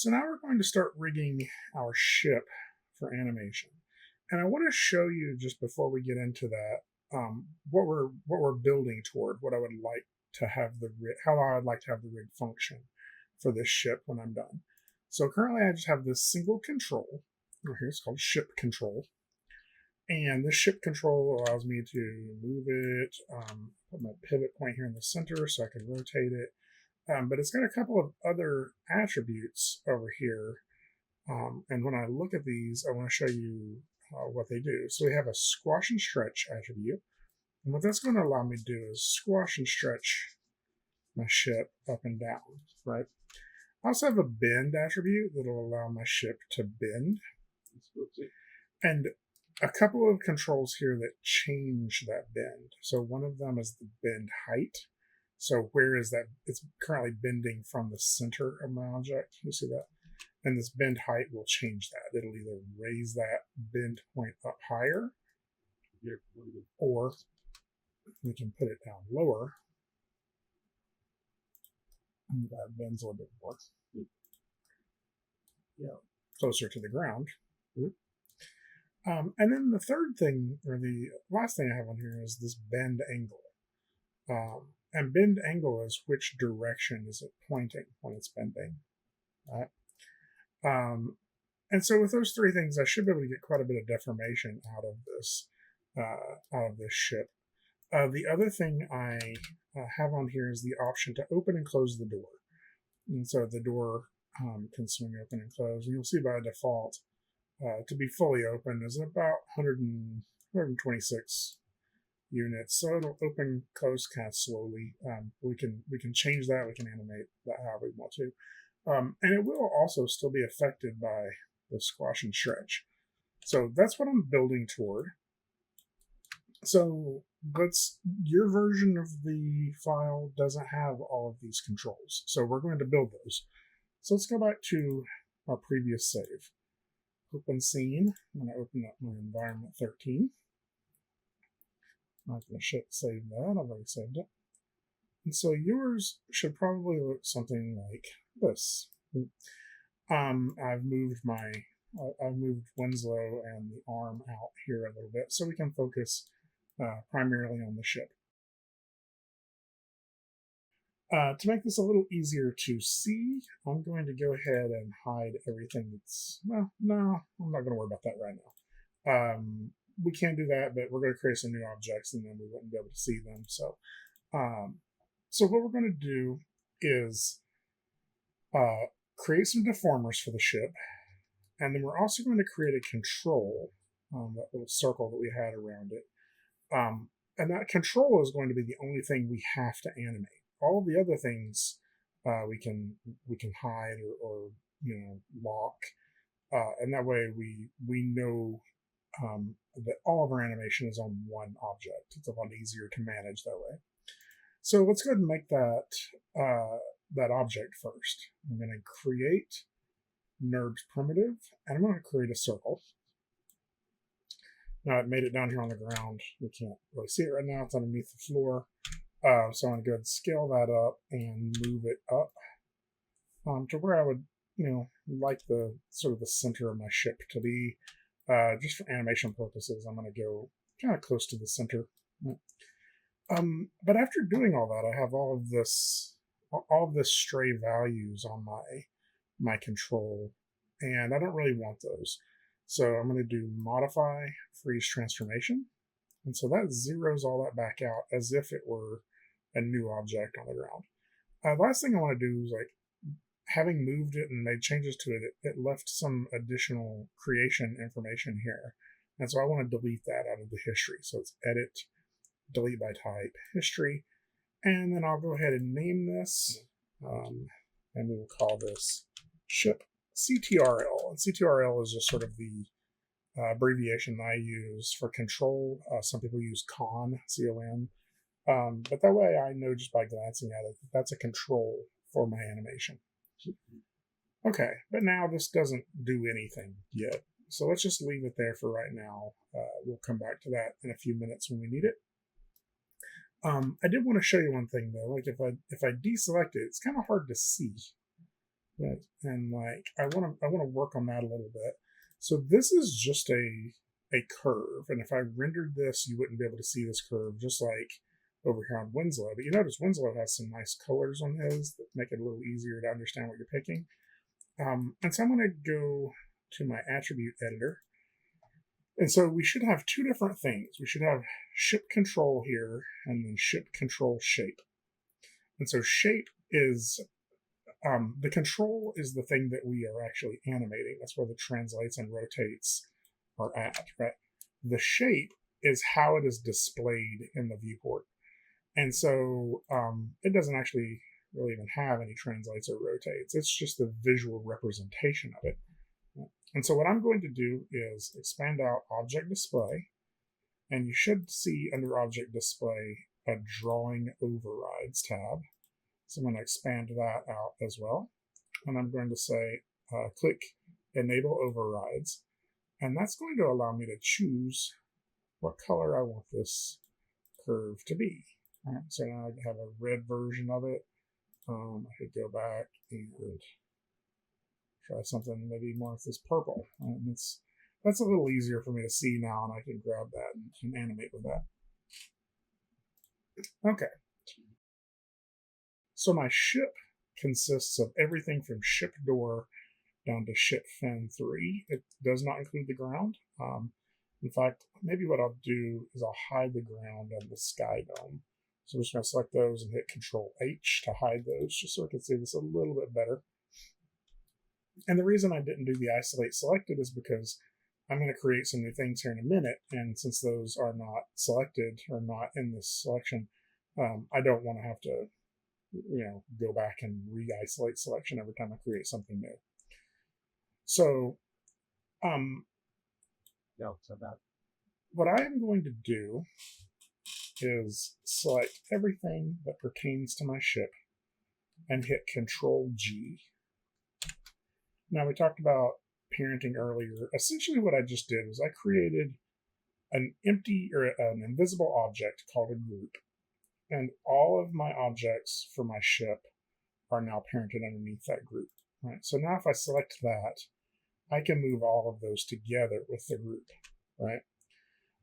So now we're going to start rigging our ship for animation. And I want to show you, just before we get into that, what we're building toward, what I would like to have the rig, how I would like to have the rig function for this ship when I'm done. So currently I just have this single control. Here it's called ship control. And this ship control allows me to move it, put my pivot point here in the center so I can rotate it. But it's got a couple of other attributes over here. And when I look at these, I want to show you what they do. So we have a squash and stretch attribute. And what that's going to allow me to do is squash and stretch my ship up and down, right? I also have a bend attribute that will allow my ship to bend. And a couple of controls here that change that bend. So one of them is the bend height. So where is that? It's currently bending from the center of my object. You see that? And this bend height will change that. It'll either raise that bend point up higher, or we can put it down lower. And that bends a little bit more. Yeah, closer to the ground. And then the third thing, or the last thing I have on here, is this bend angle. And bend angle is which direction is it pointing when it's bending. Right? And so with those three things, I should be able to get quite a bit of deformation out of this ship. The other thing I have on here is the option to open and close the door. And so the door can swing open and close. And you'll see by default, to be fully open is about 126 units. So it'll open, close kind of slowly. We can change that. We can animate that however we want to. And it will also still be affected by the squash and stretch. So that's what I'm building toward. So your version of the file doesn't have all of these controls. So we're going to build those. So let's go back to our previous save. Open scene. I'm going to open up my environment 13. I'm not going to save that. I've already saved it. And so yours should probably look something like this. I've moved Winslow and the arm out here a little bit so we can focus primarily on the ship. To make this a little easier to see, I'm going to go ahead and hide everything that's, well, no, I'm not going to worry about that right now. We can do that, but we're going to create some new objects and then we wouldn't be able to see them. So what we're going to do is create some deformers for the ship. And then we're also going to create a control, that little circle that we had around it. And that control is going to be the only thing we have to animate. All the other things we can hide or lock, and that way we know that all of our animation is on one object. It's a lot easier to manage that way. So let's go ahead and make that object first. I'm going to create NURBS primitive, and I'm going to create a circle. Now, it made it down here on the ground. We can't really see it right now. It's underneath the floor. So I'm going to go ahead and scale that up and move it up to where I would, like the sort of the center of my ship to be. Just for animation purposes, I'm going to go kind of close to the center. But after doing all that, I have all of this stray values on my control, and I don't really want those. So I'm going to do modify freeze transformation. And so that zeroes all that back out as if it were a new object on the ground. The last thing I want to do is, like, having moved it and made changes to it, it left some additional creation information here. And so I want to delete that out of the history. So it's edit, delete by type, history. And then I'll go ahead and name this, and we will call this ship CTRL. And CTRL is just sort of the abbreviation I use for control. Some people use CON, C-O-N. But that way I know just by glancing at it that that's a control for my animation. Okay, but now this doesn't do anything yet. So let's just leave it there for right now. We'll come back to that in a few minutes when we need it. I did want to show you one thing though. Like if I deselect it, it's kind of hard to see. And like I want to work on that a little bit. So this is just a curve, and if I rendered this, you wouldn't be able to see this curve, just like over here on Winslow. But you notice Winslow has some nice colors on his that make it a little easier to understand what you're picking. And so I'm going to go to my attribute editor. And so we should have two different things. We should have ship control here and then ship control shape. And so shape is the control is the thing that we are actually animating. That's where the translates and rotates are at, right? The shape is how it is displayed in the viewport. And so it doesn't actually really even have any translates or rotates. It's just the visual representation of it. And so what I'm going to do is expand out object display, and you should see under object display a drawing overrides tab. So I'm going to expand that out as well. And I'm going to say click enable overrides. And that's going to allow me to choose what color I want this curve to be. Right, so now I have a red version of it. I could go back and try something maybe more with this purple. And that's a little easier for me to see now, and I can grab that and animate with that. Okay. So my ship consists of everything from ship door down to ship fin 3. It does not include the ground. In fact, maybe what I'll do is I'll hide the ground and the sky dome. So I'm just going to select those and hit Control H to hide those, just so I can see this a little bit better. And the reason I didn't do the isolate selected is because I'm going to create some new things here in a minute, and since those are not selected or not in this selection, I don't want to have to, go back and re-isolate selection every time I create something new. So, what I am going to do is select everything that pertains to my ship and hit Control G. Now, we talked about parenting earlier. Essentially what I just did was I created an empty or an invisible object called a group, and all of my objects for my ship are now parented underneath that group. Right? So now if I select that, I can move all of those together with the group, right?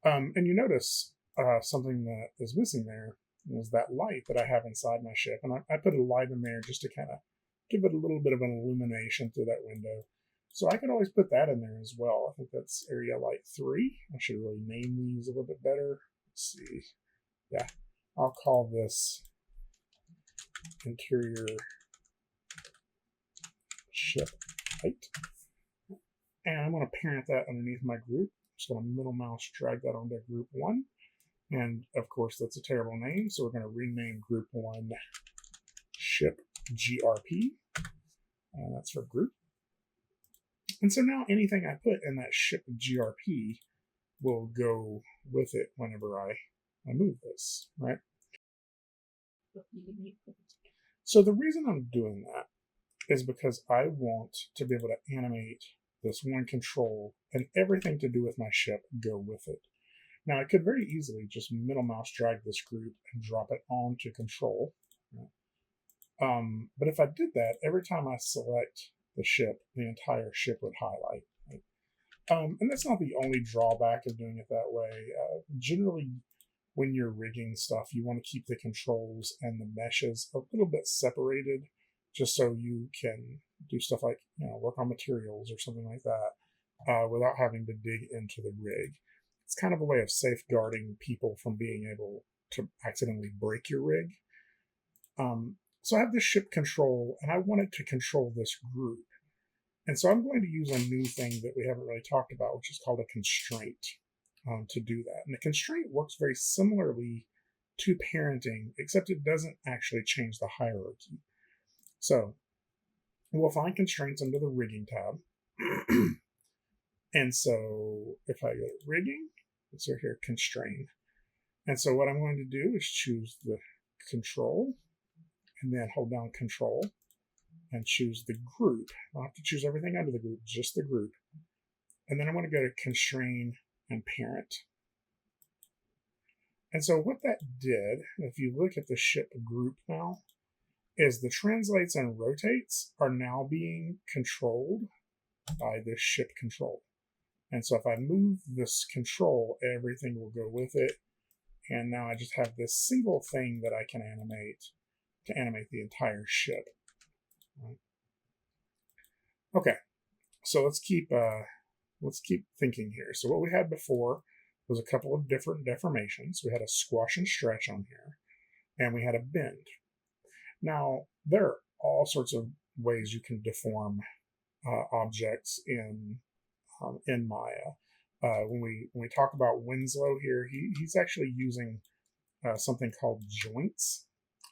And you notice something that is missing there is that light that I have inside my ship. And I put a light in there just to kind of give it a little bit of an illumination through that window. So I could always put that in there as well. I think that's area light 3. I should really name these a little bit better. Let's see. Yeah, I'll call this interior ship light. And I'm going to parent that underneath my group. Just going to middle mouse drag that onto group 1. And of course, that's a terrible name. So we're going to rename group 1 ship GRP. And that's for group. And so now anything I put in that ship GRP will go with it whenever I move this, right? So the reason I'm doing that is because I want to be able to animate this one control and everything to do with my ship go with it. Now I could very easily just middle mouse drag this group and drop it onto control. But if I did that, every time I select the ship, the entire ship would highlight. Right? And that's not the only drawback of doing it that way. Generally, when you're rigging stuff, you want to keep the controls and the meshes a little bit separated, just so you can do stuff like work on materials or something like that without having to dig into the rig. It's kind of a way of safeguarding people from being able to accidentally break your rig. So I have this ship control, and I want it to control this group. And so I'm going to use a new thing that we haven't really talked about, which is called a constraint to do that. And the constraint works very similarly to parenting, except it doesn't actually change the hierarchy. So we'll find constraints under the rigging tab. And so if I go to rigging, it's right here, constrain. And so what I'm going to do is choose the control and then hold down control and choose the group. I don't have to choose everything under the group, just the group. And then I want to go to constrain and parent. And so what that did, if you look at the ship group now, is the translates and rotates are now being controlled by this ship control. And so if I move this control, everything will go with it. And now I just have this single thing that I can animate to animate the entire ship. Right. Okay, so let's keep thinking here. So what we had before was a couple of different deformations. We had a squash and stretch on here, and we had a bend. Now, there are all sorts of ways you can deform objects in Maya. When we talk about Winslow here, he's actually using something called joints.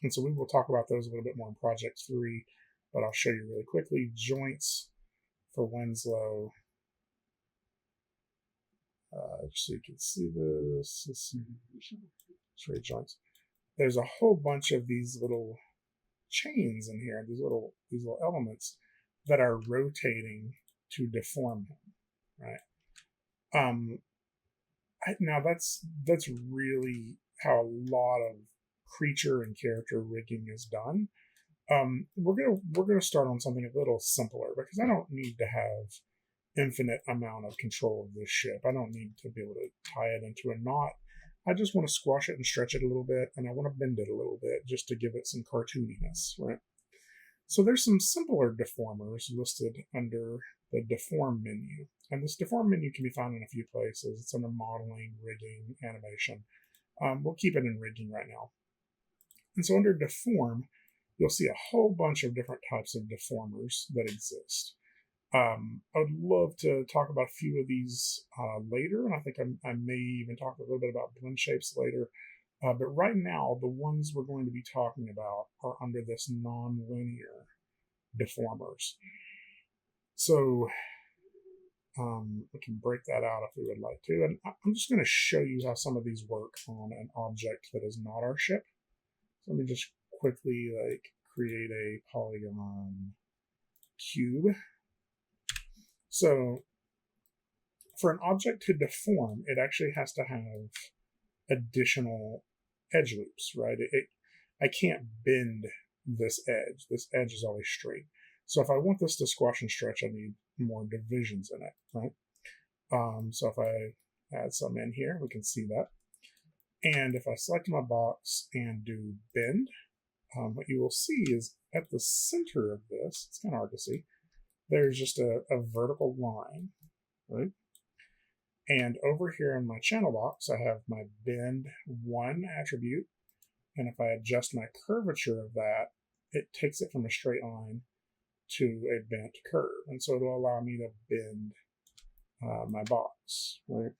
And so we will talk about those a little bit more in Project 3, but I'll show you really quickly. Joints for Winslow. So you can see this. Straight joints. There's a whole bunch of these little chains in here, these little elements that are rotating to deform him, right? Now that's really how a lot of creature and character rigging is done. We're gonna start on something a little simpler because I don't need to have infinite amount of control of this ship. I don't need to be able to tie it into a knot. I just want to squash it and stretch it a little bit, and I want to bend it a little bit just to give it some cartooniness, right? So there's some simpler deformers listed under the deform menu. And this deform menu can be found in a few places. It's under modeling, rigging, animation. We'll keep it in rigging right now. And so under deform, you'll see a whole bunch of different types of deformers that exist. I would love to talk about a few of these later, and I think I may even talk a little bit about blend shapes later. But right now, the ones we're going to be talking about are under this non-linear deformers. So we can break that out if we would like to. And I'm just going to show you how some of these work on an object that is not our ship. So let me just quickly create a polygon cube. So for an object to deform, it actually has to have additional edge loops, right? I can't bend this edge. This edge is always straight. So if I want this to squash and stretch, I need more divisions in it, right? So if I add some in here, we can see that. And if I select my box and do bend, what you will see is at the center of this, it's kind of hard to see, there's just a vertical line, right? And over here in my channel box, I have my bend 1 attribute. And if I adjust my curvature of that, it takes it from a straight line to a bent curve. And so it'll allow me to bend my box, right?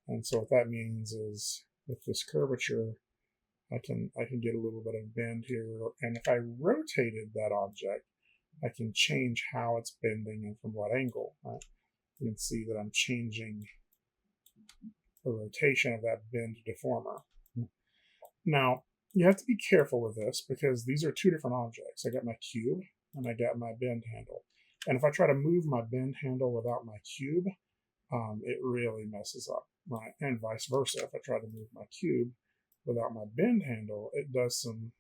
And so what that means is with this curvature, I can get a little bit of bend here. And if I rotated that object, I can change how it's bending and from what angle, right? You can see that I'm changing the rotation of that bend deformer. Now, you have to be careful with this because these are two different objects. I got my cube and I got my bend handle. And if I try to move my bend handle without my cube, it really messes up, right? And vice versa. If I try to move my cube without my bend handle, it does some,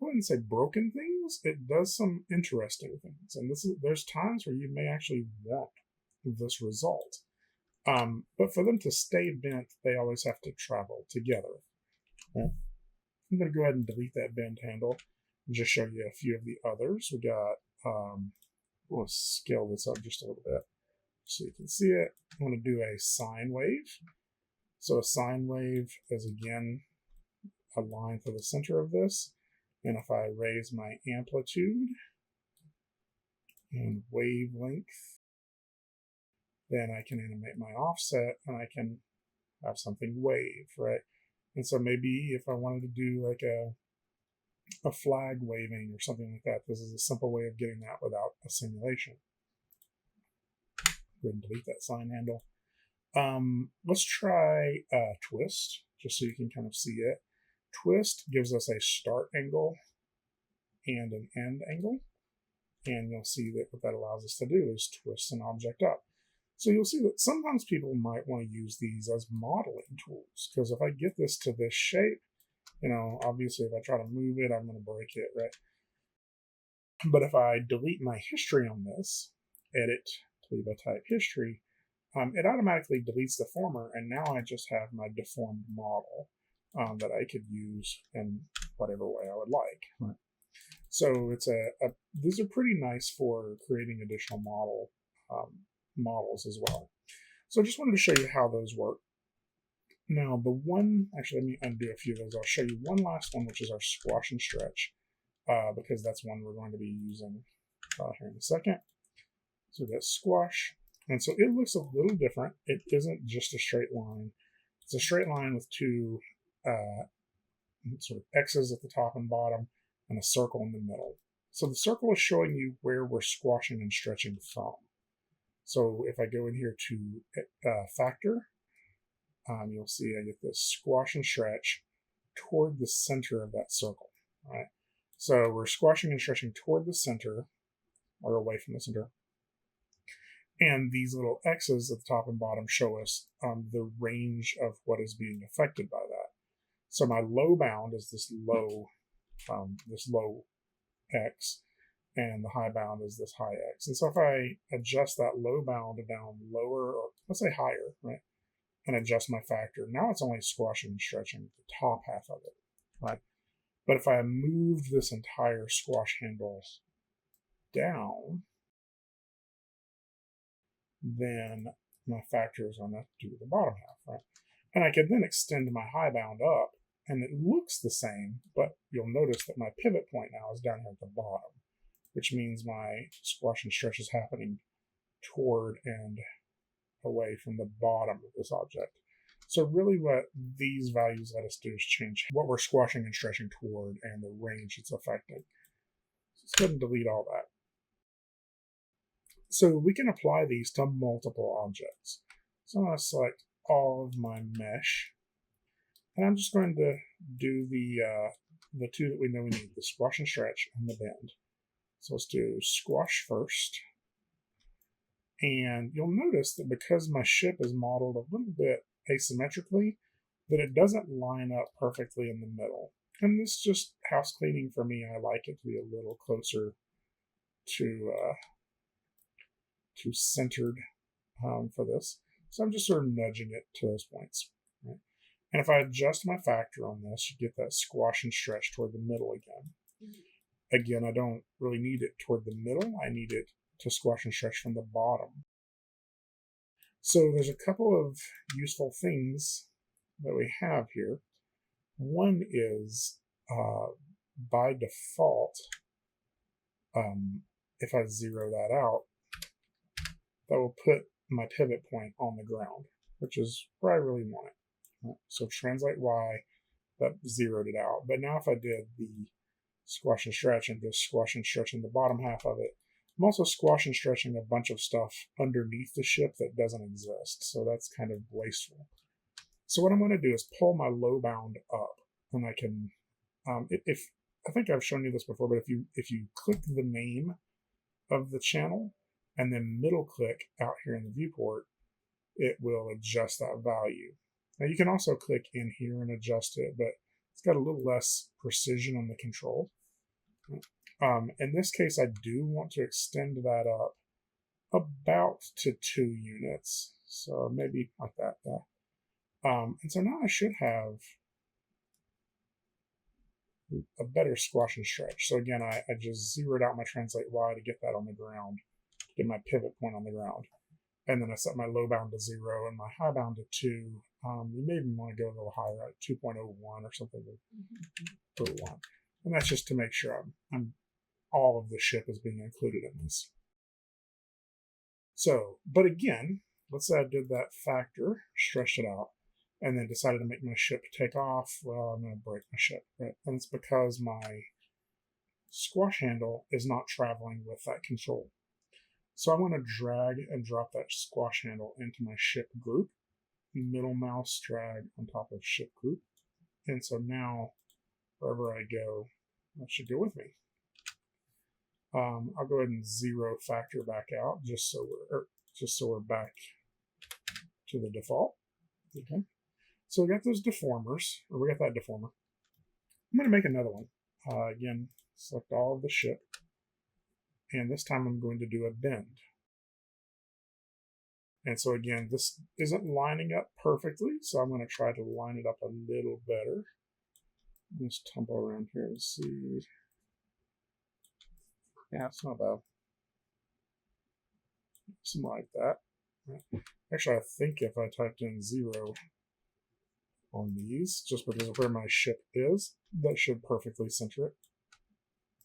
I wouldn't say broken things, it does some interesting things. And there's times where you may actually want this result. But for them to stay bent, they always have to travel together. Okay. I'm going to go ahead and delete that bend handle and just show you a few of the others. We got, we'll scale this up just a little bit so you can see it. I'm going to do a sine wave. So a sine wave is again a line for the center of this. And if I raise my amplitude and wavelength, then I can animate my offset and I can have something wave, right? And so maybe if I wanted to do like a flag waving or something like that, this is a simple way of getting that without a simulation. Go ahead and delete that sine handle. Let's try twist, just so you can kind of see it. Twist gives us a start angle and an end angle. And you'll see that what that allows us to do is twist an object up. So you'll see that sometimes people might want to use these as modeling tools, because if I get this to this shape You know, obviously if I try to move it, I'm going to break it, right? But if I delete my history on this, edit, Pleva type history, it automatically deletes the former, and now I just have my deformed model that I could use in whatever way I would like. Right. So it's these are pretty nice for creating additional models as well. So I just wanted to show you how those work. Now actually let me undo a few of those. I'll show you one last one, which is our squash and stretch, because that's one we're going to be using here in a second. So that's squash. And so it looks a little different. It isn't just a straight line. It's a straight line with two sort of X's at the top and bottom and a circle in the middle. So the circle is showing you where we're squashing and stretching from. So if I go in here to factor, you'll see I get this squash and stretch toward the center of that circle. Right? So we're squashing and stretching toward the center or away from the center. And these little X's at the top and bottom show us the range of what is being affected by that. So my low bound is this low X, and the high bound is this high X. And so if I adjust that low bound down lower, or let's say higher, right, and adjust my factor, now it's only squashing and stretching the top half of it, right? But if I moved this entire squash handle down, then my factor is going to do the bottom half, right? And I could then extend my high bound up, and it looks the same, but you'll notice that my pivot point now is down here at the bottom, which means my squash and stretch is happening toward and away from the bottom of this object. So really what these values let us do is change what we're squashing and stretching toward and the range it's affecting. So let's go ahead and delete all that. So we can apply these to multiple objects. So I'm going to select all of my mesh, and I'm just going to do the two that we know we need, the squash and stretch and the bend. So let's do squash first. And you'll notice that because my ship is modeled a little bit asymmetrically, that it doesn't line up perfectly in the middle. And this is just house cleaning for me. I like it to be a little closer to centered for this. So I'm just sort of nudging it to those points. Right? And if I adjust my factor on this, you get that squash and stretch toward the middle again. Mm-hmm. Again, I don't really need it toward the middle. I need it to squash and stretch from the bottom. So there's a couple of useful things that we have here. One is by default, if I zero that out, that will put my pivot point on the ground, which is where I really want it. Right? So translate Y, that zeroed it out. But now if I did the squash and stretch and just squash and stretch in the bottom half of it, I'm also squash and stretching a bunch of stuff underneath the ship that doesn't exist. So that's kind of wasteful. So what I'm going to do is pull my low bound up, and I can, if I think I've shown you this before, but if you click the name of the channel and then middle click out here in the viewport, it will adjust that value. Now you can also click in here and adjust it, but it's got a little less precision on the control. In this case, I do want to extend that up about to 2 units. So maybe like that. And so now I should have a better squash and stretch. So again, I just zeroed out my translate Y to get that on the ground, to get my pivot point on the ground. And then I set my low bound to 0 and my high bound to 2. You may even want to go a little higher, like 2.01 or something. Mm-hmm. And that's just to make sure all of the ship is being included in this. So, but again, let's say I did that factor, stretched it out, and then decided to make my ship take off. Well, I'm going to break my ship, right? And it's because my squash handle is not traveling with that control. So I'm going to drag and drop that squash handle into my ship group, middle mouse drag on top of ship group. And so now, wherever I go, that should go with me. I'll go ahead and zero factor back out just so we're back to the default. Okay. So we got those deformers, or we got that deformer. I'm going to make another one. Again, select all of the ship. And this time I'm going to do a bend. And so again, this isn't lining up perfectly, so I'm going to try to line it up a little better. Let's tumble around here and see. Yeah, it's not bad. Something like that. Actually, I think if I typed in 0 on these, just because of where my ship is, that should perfectly center it.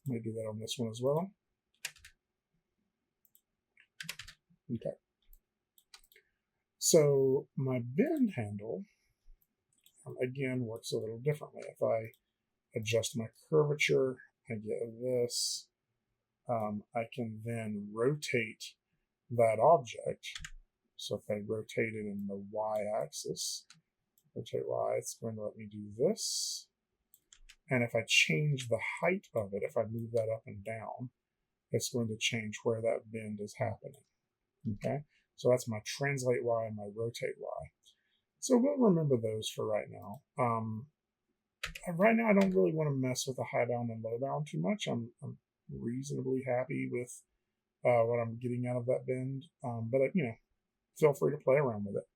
I might do that on this one as well. Okay. So my bend handle, again, works a little differently. If I adjust my curvature, I get this. I can then rotate that object. So if I rotate it in the y-axis, rotate y, it's going to let me do this. And if I change the height of it, if I move that up and down, it's going to change where that bend is happening. Okay, so that's my translate y and my rotate y. So we'll remember those for right now. Right now, I don't really want to mess with the high bound and low bound too much. I'm reasonably happy with what I'm getting out of that bend, but feel free to play around with it.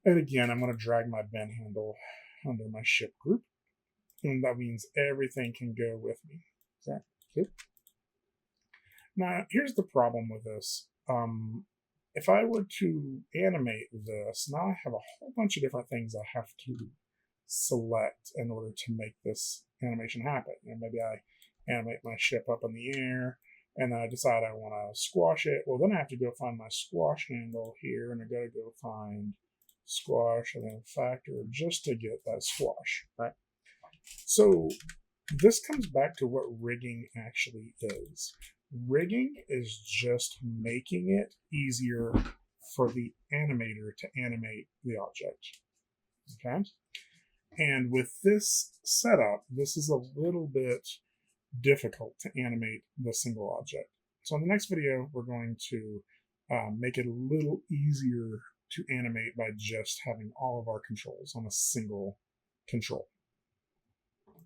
And again, I'm going to drag my bend handle under my ship group, and that means everything can go with me. Okay. Good. Now, here's the problem with this. If I were to animate this, now I have a whole bunch of different things I have to select in order to make this animation happen. And maybe I animate my ship up in the air, and then I decide I want to squash it. Well, then I have to go find my squash handle here, and I got to go find squash and then factor just to get that squash, right? So this comes back to what rigging actually is. Rigging is just making it easier for the animator to animate the object. Okay? And with this setup, this is a little bit difficult to animate the single object. So in the next video, we're going to make it a little easier to animate by just having all of our controls on a single control.